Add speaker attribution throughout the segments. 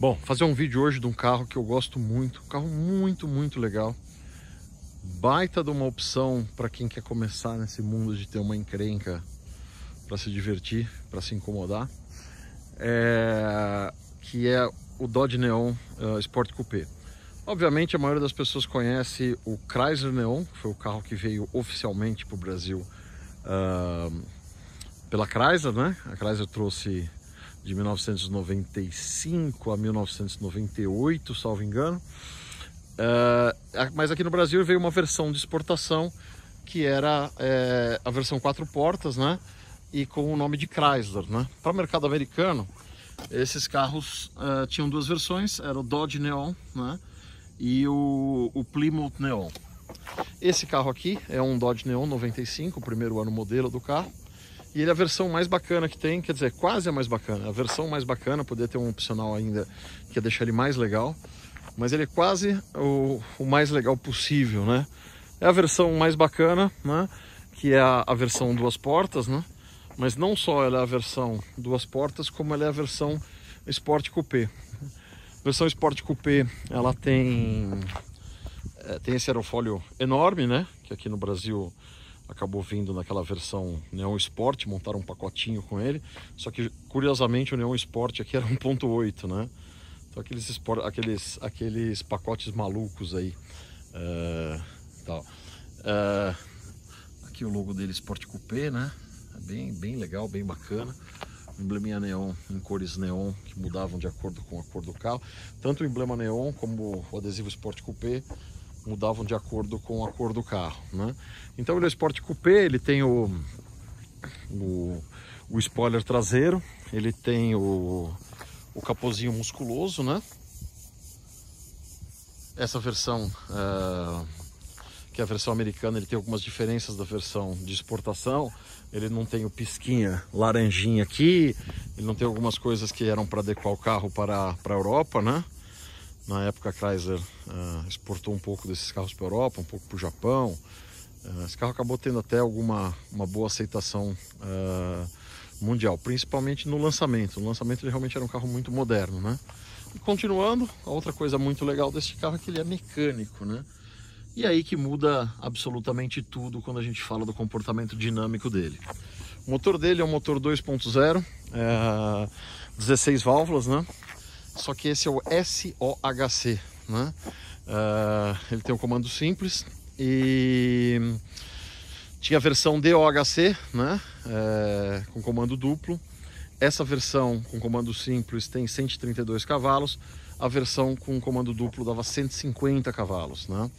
Speaker 1: Bom, fazer um vídeo hoje de um carro que eu gosto muito, um carro muito legal. Baita de uma opção para quem quer começar nesse mundo de ter uma encrenca para se divertir, para se incomodar, que é o Dodge Neon Sport Coupé. Obviamente a maioria das pessoas conhece o Chrysler Neon, que foi o carro que veio oficialmente para o Brasil pela Chrysler, né? A Chrysler trouxe de 1995 a 1998, salvo engano. Mas aqui no Brasil veio uma versão de exportação que era a versão 4 portas, né? E com o nome de Chrysler, né? Para o mercado americano, esses carros tinham duas versões, era o Dodge Neon, né? E o Plymouth Neon. Esse carro aqui é um Dodge Neon 95, o primeiro ano modelo do carro. E ele é a versão mais bacana que tem, quer dizer, quase a mais bacana. A versão mais bacana, poderia ter um opcional ainda que ia deixar ele mais legal. Mas ele é quase o mais legal possível, né? É a versão mais bacana, né? Que é a versão duas portas, né? Mas não só ela é a versão duas portas, como ela é a versão Sport Coupé. A versão Sport Coupé, ela tem esse aerofólio enorme, né? Que aqui no Brasil acabou vindo naquela versão Neon Sport, montaram um pacotinho com ele. Só que, curiosamente, o Neon Sport aqui era 1.8, né? Então aqueles pacotes malucos aí. Tal. Aqui o logo dele Sport Coupé, né? É bem legal, bem bacana. Embleminha neon em cores neon que mudavam de acordo com a cor do carro. Tanto o emblema neon como o adesivo Sport Coupé mudavam de acordo com a cor do carro, né? Então ele é o Sport Coupé, ele tem o spoiler traseiro, ele tem o capozinho musculoso, né? Essa versão, que é a versão americana, ele tem algumas diferenças da versão de exportação. Ele não tem o pisquinha laranjinha aqui, ele não tem algumas coisas que eram para adequar o carro para a Europa, né? Na época a Chrysler exportou um pouco desses carros para a Europa, um pouco para o Japão. Esse carro acabou tendo até uma boa aceitação mundial, principalmente no lançamento. No lançamento ele realmente era um carro muito moderno, né? E continuando, a outra coisa muito legal desse carro é que ele é mecânico, né? E aí que muda absolutamente tudo quando a gente fala do comportamento dinâmico dele. O motor dele é um motor 2.0, 16 válvulas, né? Só que esse é o SOHC, né? Ele tem um comando simples e tinha a versão DOHC, né? Com comando duplo. Essa versão com comando simples tem 132 cavalos. A versão com comando duplo dava 150 cavalos, né?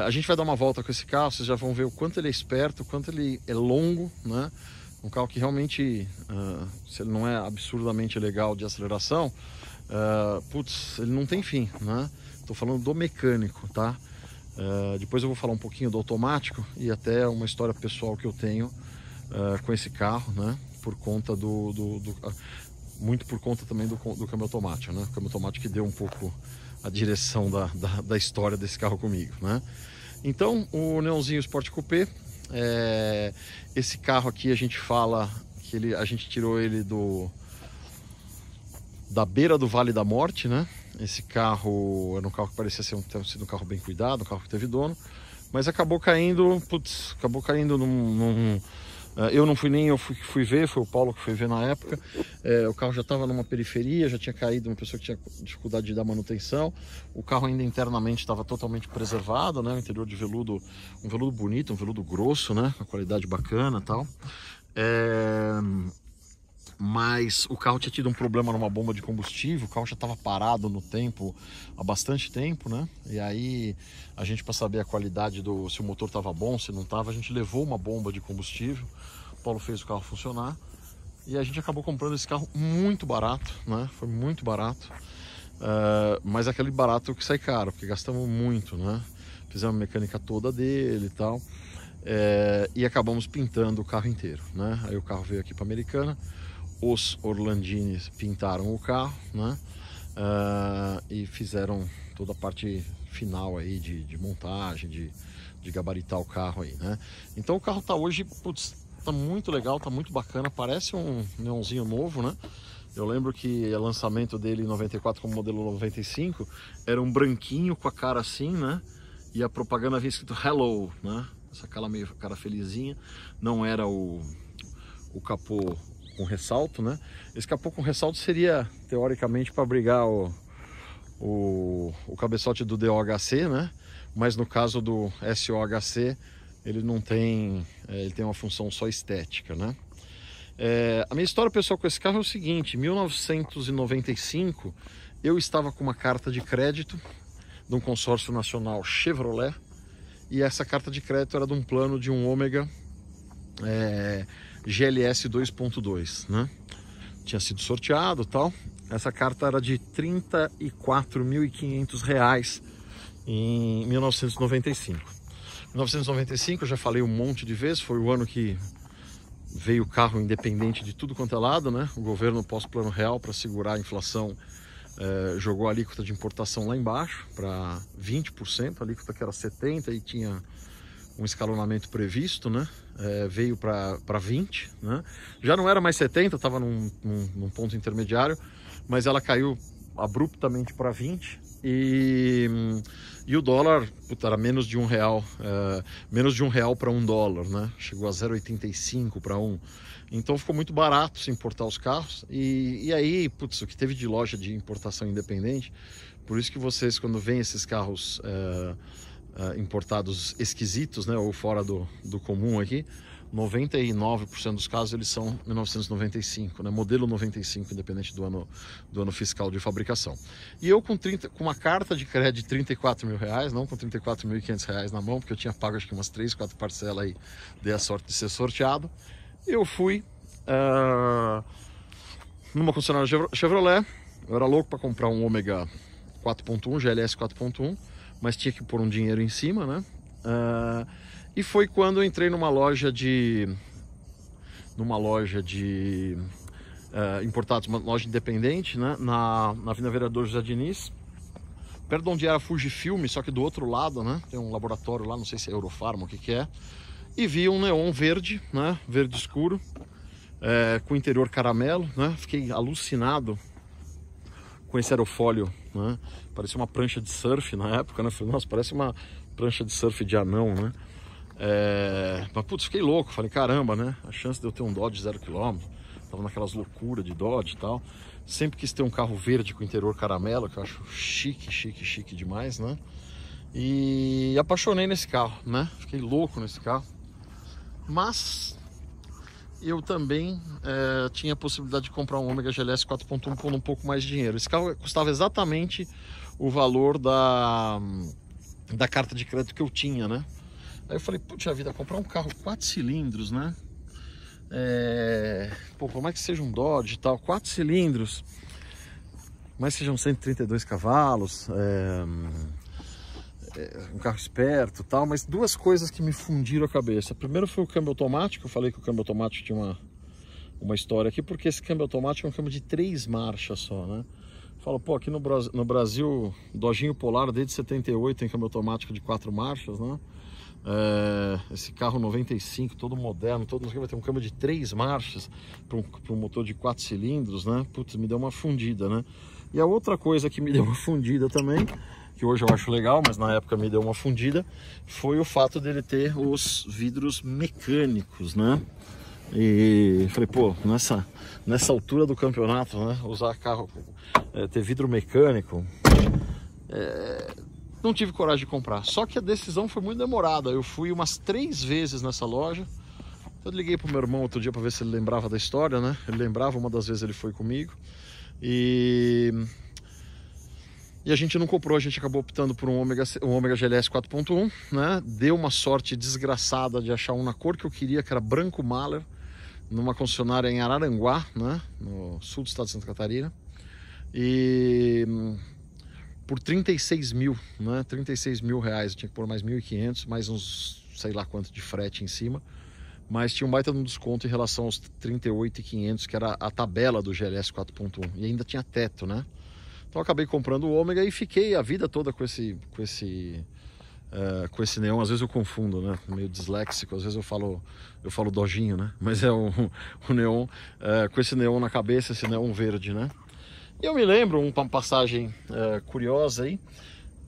Speaker 1: A gente vai dar uma volta com esse carro, vocês já vão ver o quanto ele é esperto, o quanto ele é longo, né? Um carro que realmente, se ele não é absurdamente legal de aceleração, putz, ele não tem fim, né? Tô falando do mecânico, tá? Depois eu vou falar um pouquinho do automático e até uma história pessoal que eu tenho com esse carro, né? Por conta muito por conta também do câmbio automático, né? O câmbio automático que deu um pouco a direção da história desse carro comigo, né? Então, o Neonzinho Sport Coupé, esse carro aqui a gente fala que a gente tirou ele da beira do Vale da Morte, né? Esse carro era um carro que parecia ter sido um carro bem cuidado, um carro que teve dono, mas acabou caindo, num eu não fui nem, eu fui ver, foi o Paulo que foi ver na época. O carro já estava numa periferia, já tinha caído, uma pessoa que tinha dificuldade de dar manutenção. O carro ainda internamente estava totalmente preservado, né? O interior de veludo, um veludo bonito, um veludo grosso, né? Uma qualidade bacana e tal. Mas o carro tinha tido um problema numa bomba de combustível, o carro já estava parado no tempo, há bastante tempo, né? E aí a gente, para saber a qualidade se o motor estava bom, se não estava, a gente levou uma bomba de combustível. O Paulo fez o carro funcionar e a gente acabou comprando esse carro muito barato, né? Foi muito barato, mas aquele barato que sai caro, porque gastamos muito, né? Fizemos a mecânica toda dele e tal, e acabamos pintando o carro inteiro, né? Aí o carro veio aqui para Americana. Os Orlandines pintaram o carro, né? E fizeram toda a parte final aí de montagem, de gabaritar o carro aí, né? Então o carro tá hoje, putz, tá muito legal, tá muito bacana, parece um neonzinho novo, né? Eu lembro que o lançamento dele em 94 como modelo 95 era um branquinho com a cara assim, né? E a propaganda havia escrito Hello, né? Essa cara felizinha. Não era o capô com ressalto, né? Esse capô com ressalto seria, teoricamente, para abrigar o cabeçote do DOHC, né? Mas no caso do SOHC, ele não tem, ele tem uma função só estética, né? A minha história pessoal com esse carro é o seguinte: em 1995 eu estava com uma carta de crédito de um consórcio nacional Chevrolet, e essa carta de crédito era de um plano de um Ômega GLS 2.2, né? Tinha sido sorteado e tal. Essa carta era de R$ 34.500 em 1995. 1995, eu já falei um monte de vezes, foi o ano que veio o carro independente de tudo quanto é lado, né? O governo pós-plano real, para segurar a inflação, jogou a alíquota de importação lá embaixo para 20%, a alíquota que era 70% e tinha um escalonamento previsto, né? Veio para 20%, né? Já não era mais 70%, estava num ponto intermediário, mas ela caiu abruptamente para 20%. E o dólar, puta, era menos de R$1, menos de R$1 para $1, né? Chegou a 0,85 para 1. Então ficou muito barato se importar os carros. E aí, putz, o que teve de loja de importação independente, por isso que vocês, quando veem esses carros importados esquisitos, né, ou fora do comum aqui, 99% dos casos eles são 1995, né? Modelo 95, independente do ano fiscal de fabricação. E eu com uma carta de crédito de R$34 mil, não com R$34.500 na mão, porque eu tinha pago acho que umas 3, 4 parcelas aí, dei a sorte de ser sorteado. Eu fui numa concessionária Chevrolet. Eu era louco para comprar um Ômega 4.1, GLS 4.1, mas tinha que pôr um dinheiro em cima, né? E foi quando eu entrei numa loja de importados, uma loja independente, né? Na Avenida Vereador José Diniz, perto de onde era a Fujifilm, só que do outro lado, né? Tem um laboratório lá, não sei se é Eurofarma, o que é. E vi um neon verde, né? Verde escuro, com interior caramelo, né? Fiquei alucinado com esse aerofólio, né? Parecia uma prancha de surf na época, né? Falei, nossa, parece uma prancha de surf de anão, né? Mas putz, fiquei louco, falei, caramba, né? A chance de eu ter um Dodge 0 km, tava naquelas loucuras de Dodge e tal. Sempre quis ter um carro verde com interior caramelo, que eu acho chique demais, né? E apaixonei nesse carro, né? Fiquei louco nesse carro. Mas eu também tinha a possibilidade de comprar um Ômega GLS 4.1 por um pouco mais de dinheiro. Esse carro custava exatamente o valor da carta de crédito que eu tinha, né? Aí eu falei, puxa vida, comprar um carro 4 cilindros, né? Por mais que seja um Dodge e tal, 4 cilindros, mas sejam 132 cavalos, um carro esperto e tal, mas duas coisas que me fundiram a cabeça. Primeiro foi o câmbio automático. Eu falei que o câmbio automático tinha uma história aqui, porque esse câmbio automático é um câmbio de 3 marchas só, né? Falo, pô, aqui no Brasil, Dodginho Polar desde 78 tem câmbio automático de 4 marchas, né? Esse carro 95, todo moderno, vai ter um câmbio de 3 marchas para um motor de 4 cilindros, né? Putz, me deu uma fundida, né? E a outra coisa que me deu uma fundida também, que hoje eu acho legal, mas na época me deu uma fundida, foi o fato dele ter os vidros mecânicos, né? E falei, pô, nessa altura do campeonato, né? Usar carro, ter vidro mecânico, não tive coragem de comprar. Só que a decisão foi muito demorada. Eu fui umas 3 vezes nessa loja. Eu liguei pro meu irmão outro dia para ver se ele lembrava da história, né? Ele lembrava, uma das vezes ele foi comigo. E a gente não comprou, a gente acabou optando por um Ômega GLS 4.1, né? Deu uma sorte desgraçada de achar um na cor que eu queria, que era branco Mahler, numa concessionária em Araranguá, né? No sul do estado de Santa Catarina. E por 36 mil, né? 36 mil reais, eu tinha que pôr mais 1.500, mais uns, sei lá quanto de frete em cima. Mas tinha um baita de um desconto em relação aos 38.500, que era a tabela do GLS 4.1. E ainda tinha teto, né? Então eu acabei comprando o Ômega e fiquei a vida toda com esse com esse neon. Às vezes eu confundo, né? Meio disléxico, às vezes eu falo dojinho, né? Mas é o neon, com esse neon na cabeça, esse neon verde, né? E eu me lembro, uma passagem curiosa aí,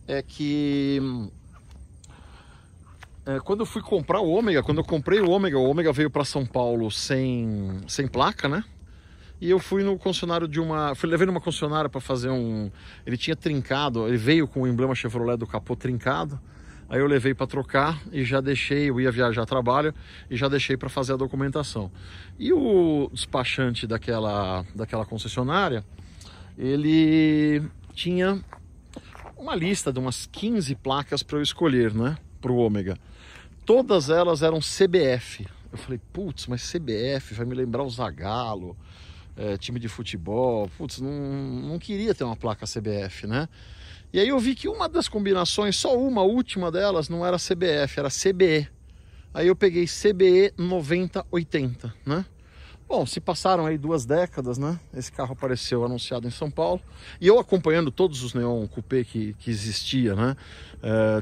Speaker 1: é que quando eu fui comprar o Ômega, quando eu comprei o Ômega veio para São Paulo sem placa, né? E eu fui no concessionário levei numa concessionária para fazer ele tinha trincado, ele veio com o emblema Chevrolet do capô trincado. Aí eu levei para trocar e já deixei, eu ia viajar a trabalho e já deixei para fazer a documentação. E o despachante daquela concessionária, ele tinha uma lista de umas 15 placas para eu escolher, né, para o Ômega. Todas elas eram CBF. Eu falei, putz, mas CBF vai me lembrar o Zagallo, time de futebol. Putz, não queria ter uma placa CBF, né? E aí eu vi que uma das combinações, só uma última delas, não era CBF, era CBE. Aí eu peguei CBE 9080, né? Bom, se passaram aí 2 décadas, né? Esse carro apareceu anunciado em São Paulo. E eu acompanhando todos os Neon Coupé que existia, né?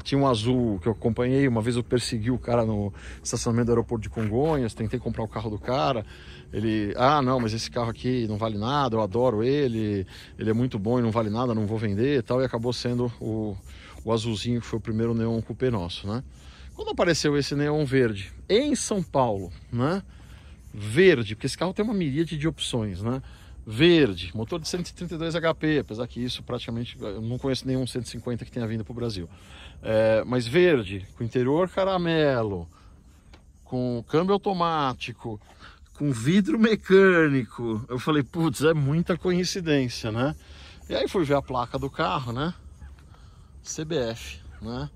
Speaker 1: Tinha um azul que eu acompanhei. Uma vez eu persegui o cara no estacionamento do aeroporto de Congonhas. Tentei comprar o carro do cara. Ele, não, mas esse carro aqui não vale nada. Eu adoro ele. Ele é muito bom e não vale nada, não vou vender e tal. E acabou sendo o azulzinho, que foi o primeiro Neon Coupé nosso, né? Quando apareceu esse Neon verde em São Paulo, né? Verde, porque esse carro tem uma miríade de opções, né? Verde, motor de 132 HP, apesar que isso praticamente, eu não conheço nenhum 150 que tenha vindo para o Brasil. Mas verde, com interior caramelo, com câmbio automático, com vidro mecânico. Eu falei, putz, é muita coincidência, né? E aí fui ver a placa do carro, né? CBF, né?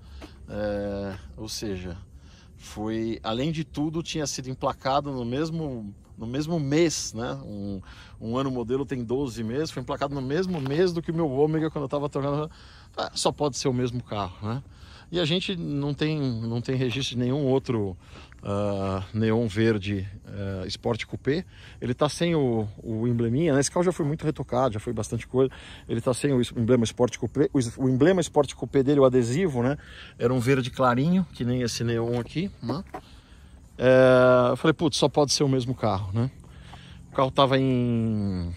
Speaker 1: Ou seja, foi, além de tudo, tinha sido emplacado no mesmo mês, né? Um ano modelo tem 12 meses, foi emplacado no mesmo mês do que o meu Ômega quando eu estava trocando. Só pode ser o mesmo carro, né? E a gente não tem registro de nenhum outro neon verde Sport Coupé. Ele está sem o embleminha, né? Esse carro já foi muito retocado, já foi bastante coisa. Ele está sem o emblema Sport Coupé. O emblema Sport Coupé dele, o adesivo, né? Era um verde clarinho, que nem esse neon aqui, né? Eu falei, putz, só pode ser o mesmo carro, né? O carro estava em,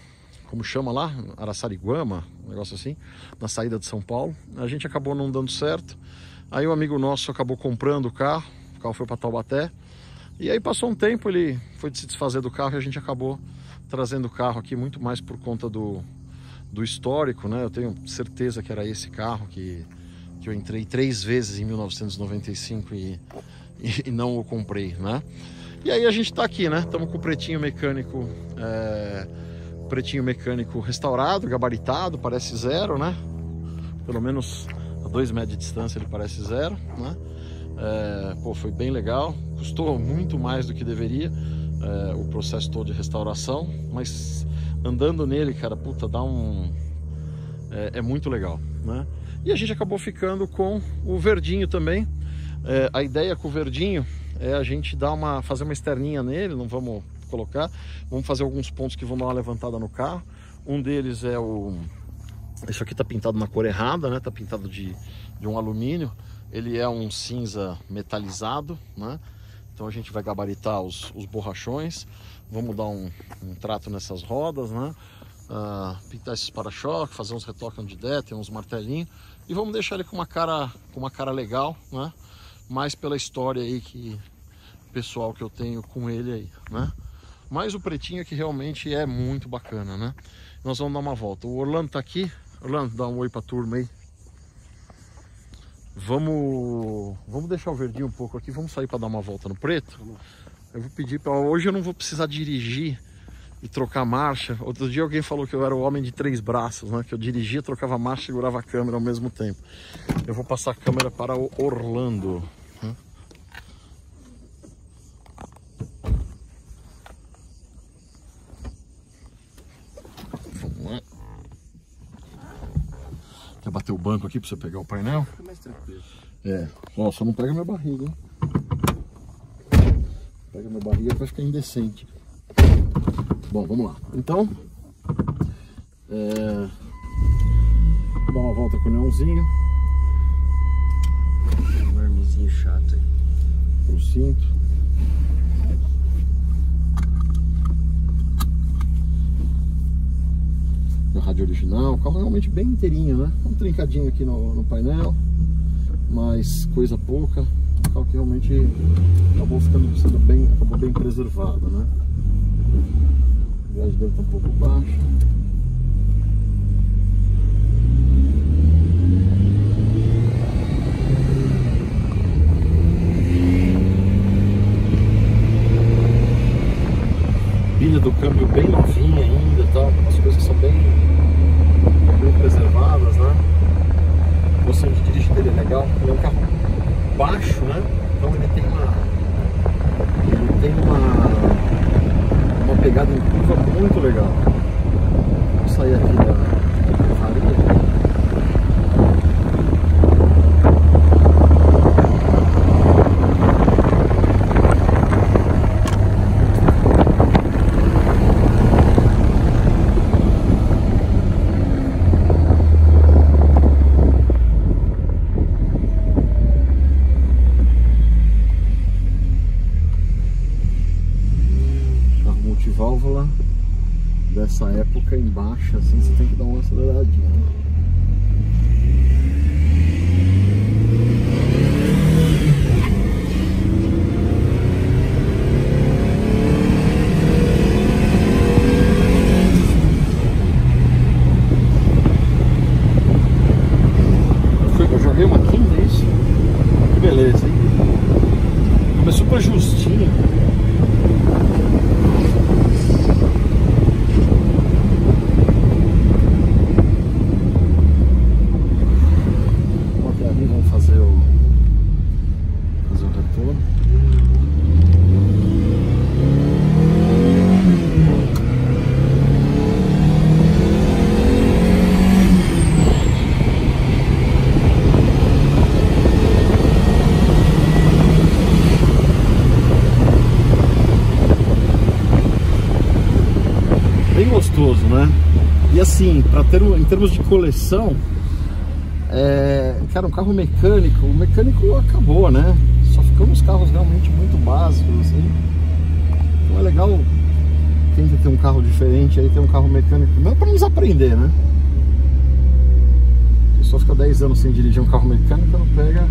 Speaker 1: como chama lá? Araçariguama, um negócio assim, na saída de São Paulo. A gente acabou não dando certo. Aí um amigo nosso acabou comprando o carro foi para Taubaté. E aí passou um tempo, ele foi se desfazer do carro e a gente acabou trazendo o carro aqui muito mais por conta do histórico, né? Eu tenho certeza que era esse carro que eu entrei 3 vezes em 1995 e não o comprei, né? E aí a gente tá aqui, né? Estamos com o pretinho mecânico restaurado, gabaritado, parece zero, né? Pelo menos a 2 metros de distância ele parece zero, né? Pô, foi bem legal, custou muito mais do que deveria o processo todo de restauração, mas andando nele, cara, puta, dá é muito legal, né? E a gente acabou ficando com o verdinho também. A ideia com o verdinho é a gente fazer uma externinha nele, não vamos colocar, vamos fazer alguns pontos que vão dar uma levantada no carro. Um deles é isso aqui tá pintado na cor errada, né? Tá pintado de um alumínio. Ele é um cinza metalizado, né? Então a gente vai gabaritar os borrachões, vamos dar um trato nessas rodas, né? Pintar esses para-choques, fazer uns retoques onde der, tem uns martelinhos, e vamos deixar ele com uma cara legal, né? Mais pela história aí pessoal que eu tenho com ele aí, né? Mas o pretinho aqui realmente é muito bacana, né? Nós vamos dar uma volta. O Orlando tá aqui. Orlando, dá um oi pra turma aí. Vamos deixar o verdinho um pouco aqui, vamos sair para dar uma volta no preto. Eu vou pedir para hoje eu não vou precisar dirigir e trocar marcha. Outro dia alguém falou que eu era o homem de 3 braços, né? Que eu dirigia, trocava marcha e segurava a câmera ao mesmo tempo. Eu vou passar a câmera para o Orlando. Vamos lá. Quer bater o banco aqui para você pegar o painel?
Speaker 2: Fica mais tranquilo.
Speaker 1: Ó, só não pega minha barriga, hein? Pega minha barriga que vai ficar indecente. Bom, vamos lá. Então, vou dar uma volta com o neonzinho.
Speaker 2: barulhozinho chato aí.
Speaker 1: Pro cinto. A rádio original, o carro realmente bem inteirinho, né? Um trincadinho aqui no painel, mas coisa pouca. O carro que realmente acabou acabou bem preservado, né? A viagem dele tá um pouco baixa. Pilha do câmbio bem novinha ainda, tá? As coisas são bem preservadas, né? A posição de dirigir dele é legal. Ele é um carro baixo, né? Então ele tem uma pegada em curva muito legal. Vamos sair aqui da farinha. Válvula dessa época embaixo, assim, você tem que dar uma aceleradinha, né? Eu joguei uma quinta, é isso? Que beleza, hein? Começou pra justinho. Bem gostoso, né? E assim, em termos de coleção, cara, um carro mecânico, o mecânico acabou, né? Só ficam uns carros realmente muito básicos, assim. Então é legal quem quer ter um carro diferente aí, ter um carro mecânico, não é pra nos aprender, né? A pessoa fica 10 anos sem dirigir um carro mecânico, não pega.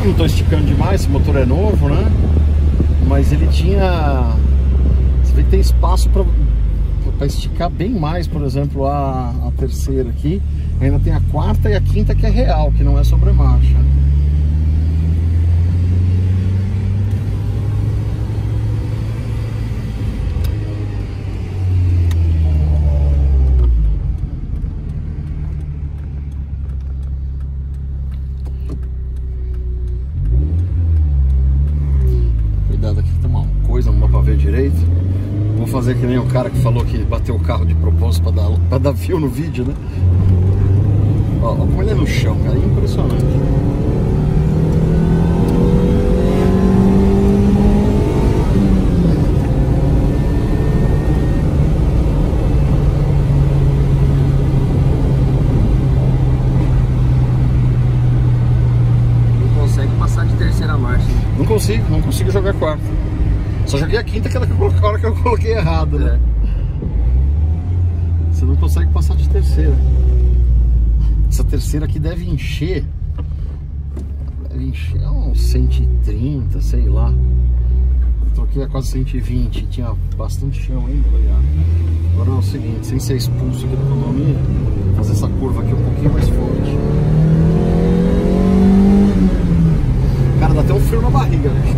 Speaker 1: Não estou esticando demais, esse motor é novo, né? Mas ele tinha... Você vê que tem espaço para esticar bem mais, por exemplo, a terceira aqui. Ainda tem a quarta e a quinta que é real, que não é sobremarcha. Não dá pra ver direito. Vou fazer que nem o cara que falou que bateu o carro de propósito pra dar fio no vídeo, né? Ó, como ele é no chão, cara, é impressionante.
Speaker 2: Não consegue passar de terceira marcha.
Speaker 1: Não consigo jogar quarta. Só joguei a quinta, aquela hora que eu coloquei errado, né? Você não consegue passar de terceira. Essa terceira aqui deve encher uns 130, sei lá. Eu troquei a quase 120, tinha bastante chão ainda, ligado? Agora é o seguinte, sem ser expulso aqui da economia, vou fazer essa curva aqui um pouquinho mais forte. Cara, dá até um frio na barriga, né?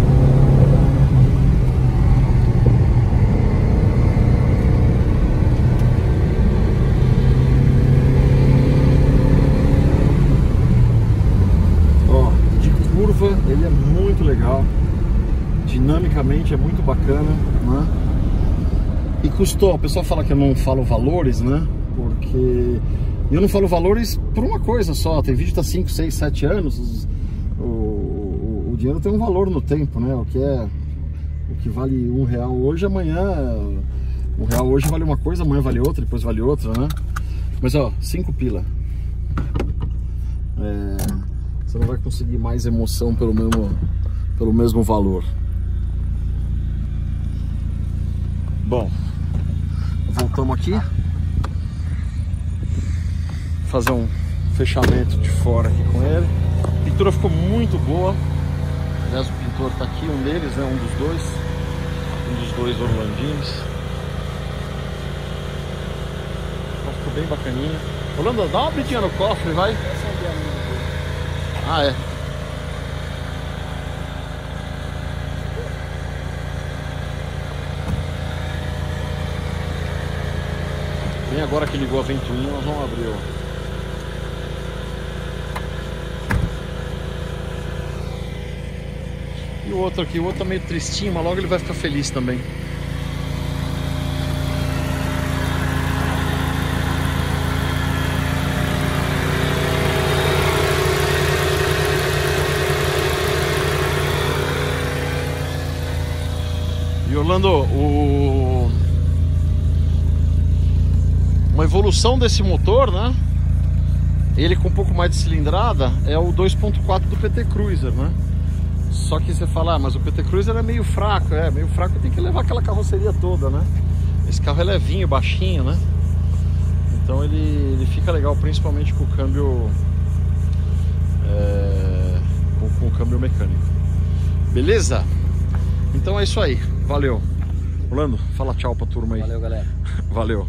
Speaker 1: Ele é muito legal, dinamicamente é muito bacana, né? E custou, o pessoal fala que eu não falo valores, né? Porque eu não falo valores por uma coisa só. Tem vídeo que tá 5, 6, 7 anos. O dinheiro tem um valor no tempo, né? O que vale R$1 hoje, amanhã R$1 hoje vale uma coisa, amanhã vale outra, depois vale outra, né? Mas ó, 5 pila. Você não vai conseguir mais emoção pelo mesmo valor. Bom, voltamos aqui. Fazer um fechamento de fora aqui com ele. A pintura ficou muito boa. Aliás, o pintor tá aqui, um deles, né? Um dos dois orlandines. Então, ficou bem bacaninha. Orlando, dá uma abridinha no cofre, vai. Ah, é. Bem agora que ligou a ventoinha, nós vamos abrir, ó. E o outro aqui, o outro tá meio tristinho, mas logo ele vai ficar feliz também. E Orlando, uma evolução desse motor, né? Ele com um pouco mais de cilindrada é o 2.4 do PT Cruiser, né? Só que você fala, mas o PT Cruiser é meio fraco, meio fraco, tem que levar aquela carroceria toda, né? Esse carro é levinho, baixinho, né? Então ele fica legal, principalmente com o câmbio com o câmbio mecânico. Beleza? Então é isso aí, valeu. Orlando, fala tchau pra turma aí.
Speaker 2: Valeu, galera.
Speaker 1: Valeu.